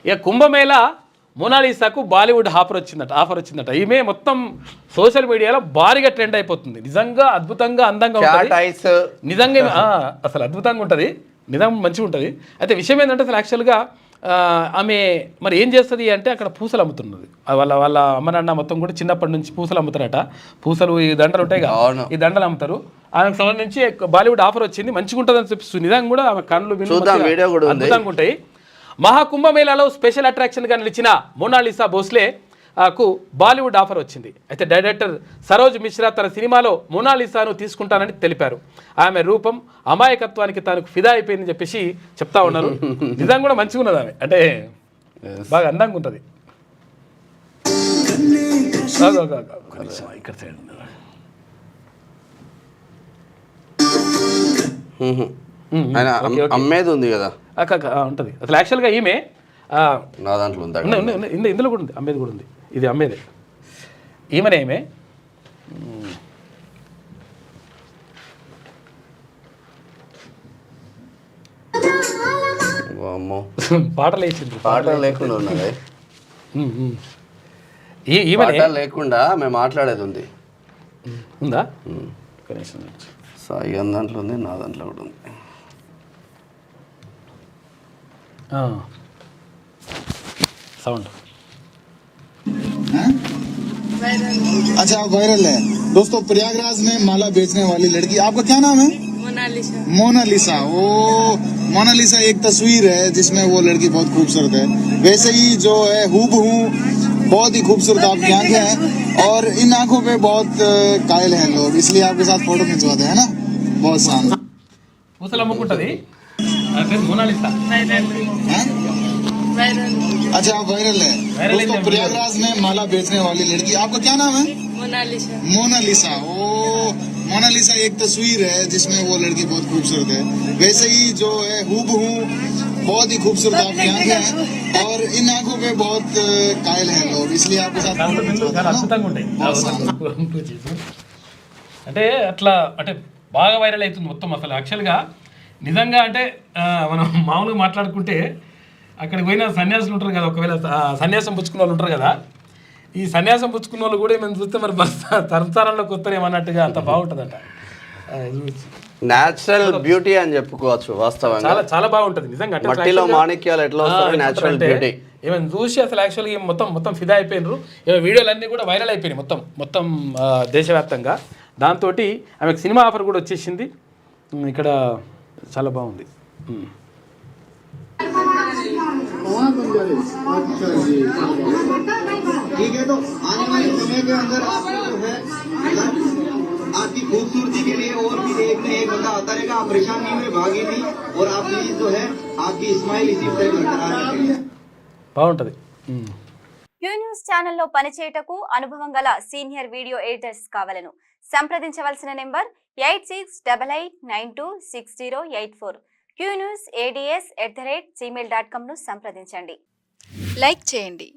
ఇక కుంభమేళా మోనాలిసాకు బాలీవుడ్ ఆఫర్ వచ్చిందట. ఈమె మొత్తం సోషల్ మీడియాలో భారీగా ట్రెండ్ అయిపోతుంది. నిజంగా అద్భుతంగా అందంగా ఉంటుంది, నిజంగా అసలు అద్భుతంగా ఉంటుంది, నిజంగా మంచిగా ఉంటుంది. అయితే విషయం ఏంటంటే అసలు యాక్చువల్గా ఆమె మరి ఏం చేస్తుంది అంటే అక్కడ పూసలు అమ్ముతున్నది. వాళ్ళ అమ్మ నాన్న మొత్తం కూడా చిన్నప్పటి నుంచి పూసలు అమ్ముతారట. పూసలు ఈ దండలు ఉంటాయి కదా, ఈ దండలు అమ్ముతారు. ఆమెకు సంబంధించి బాలీవుడ్ ఆఫర్ వచ్చింది, మంచిగా ఉంటుంది అని చెప్పి నిజంగా కూడా ఆమె కళ్ళు అద్భుతంగా ఉంటాయి. మహాకుంభమేళాలో స్పెషల్ అట్రాక్షన్గా నిలిచిన మోనాలిసా భోస్లే కు బాలీవుడ్ ఆఫర్ వచ్చింది. అయితే డైరెక్టర్ సరోజ్ మిశ్రా తన సినిమాలో మోనాలిసాను తీసుకుంటానని తెలిపారు. ఆమె రూపం అమాయకత్వానికి తాను ఫిదా అయిపోయిందని చెప్పేసి చెప్తా ఉన్నారు. నిజంగా కూడా మంచిగా ఉన్నది ఆమె, అంటే బాగా అందంగా ఉంటుంది. ఇక్కడ సైడ్ అమ్మేది ఉంది కదా ఉంటుంది అసలు. యాక్చువల్గా ఈమె నా దాంట్లో ఇందులో కూడా ఉంది, అమ్మేది కూడా ఉంది. ఇది అమ్మేదే, ఈమెనే ఈమె. పాటలు వేసింది, పాటలు లేకుండా ఉన్నది, లేకుండా మేము మాట్లాడేది ఉంది. ఉందా? సాయి దాంట్లో ఉంది, నా దాంట్లో కూడా ఉంది. साउंड अच्छा वायरल है दोस्तों। प्रयागराज में माला बेचने वाली लड़की, आपका क्या नाम है? मोनालिसा। वो मोनालिसा एक तस्वीर है जिसमें वो लड़की बहुत खूबसूरत है, वैसे ही जो है हूबहू बहुत ही खूबसूरत आपकी आंखें हैं और इन आंखों पे बहुत कायल हैं लोग, इसलिए आपके साथ फोटो खिंचवाते हैं ना, बहुत शानदार। अच्छा वायरल है दोस्तों। प्रयागराज में माला बेचने वाली लड़की, आपका क्या नाम है? मोनालिसा। वो मोनालिसा एक तस्वीर है जिसमें वो लड़की बहुत खूबसूरत है, वैसे ही जो है हूबहू बहुत ही खूबसूरत आपकी आंखें हैं और इन आंखों पे बहुत कायल हैं लोग, इसलिए आपके साथ అంటే అట్లా అంటే బాగా వైరల్ అవుతుంది మొత్తం. అసలు యాక్చువల్గా నిజంగా అంటే మనం మామూలుగా మాట్లాడుకుంటే అక్కడికి పోయిన సన్యాసులు ఉంటారు కదా, ఒకవేళ సన్యాసం పుచ్చుకున్న వాళ్ళు ఉంటారు కదా, ఈ సన్యాసం పుచ్చుకున్న వాళ్ళు కూడా మేము చూస్తే మరి తరతరాల్లోకి వస్తారేమన్నట్టుగా అంత బాగుంటుందట. న్యాచురల్ బ్యూటీ అని చెప్పుకోవచ్చు వాస్తవంగా. చాలా చాలా బాగుంటుంది నిజంగా. మట్టిలో మాణిక్యాలు ఎట్లా వస్తాయి, న్యాచురల్ బ్యూటీ. ఏమైనా చూసి అసలు యాక్చువల్గా మొత్తం ఫిదా అయిపోయినారు. వీడియోలన్నీ కూడా వైరల్ అయిపోయినాయి మొత్తం దేశవ్యాప్తంగా. దాంతో ఆమెకు సినిమా ఆఫర్ కూడా వచ్చేసింది. ఇక్కడ చాలా బాగుంది. ठीक है, तो आने वाले समय के अंदर आपको जो है आपकी खूबसूरती के लिए और भी एक न एक बंदा आता रहेगा, आप परेशान नहीं हुए, भागी नहीं, और आप प्लीज जो है आपकी स्माइल इसी तरह बरकरार रखें। బాగుంటది. క్యూ న్యూస్ ఛానల్లో పనిచేయటకు అనుభవం గల సీనియర్ వీడియో ఎడిటర్స్ కావాలను సంప్రదించవలసిన నెంబర్ 8688926084. qnewsads@gmail.com ను సంప్రదించండి. లైక్ చేయండి.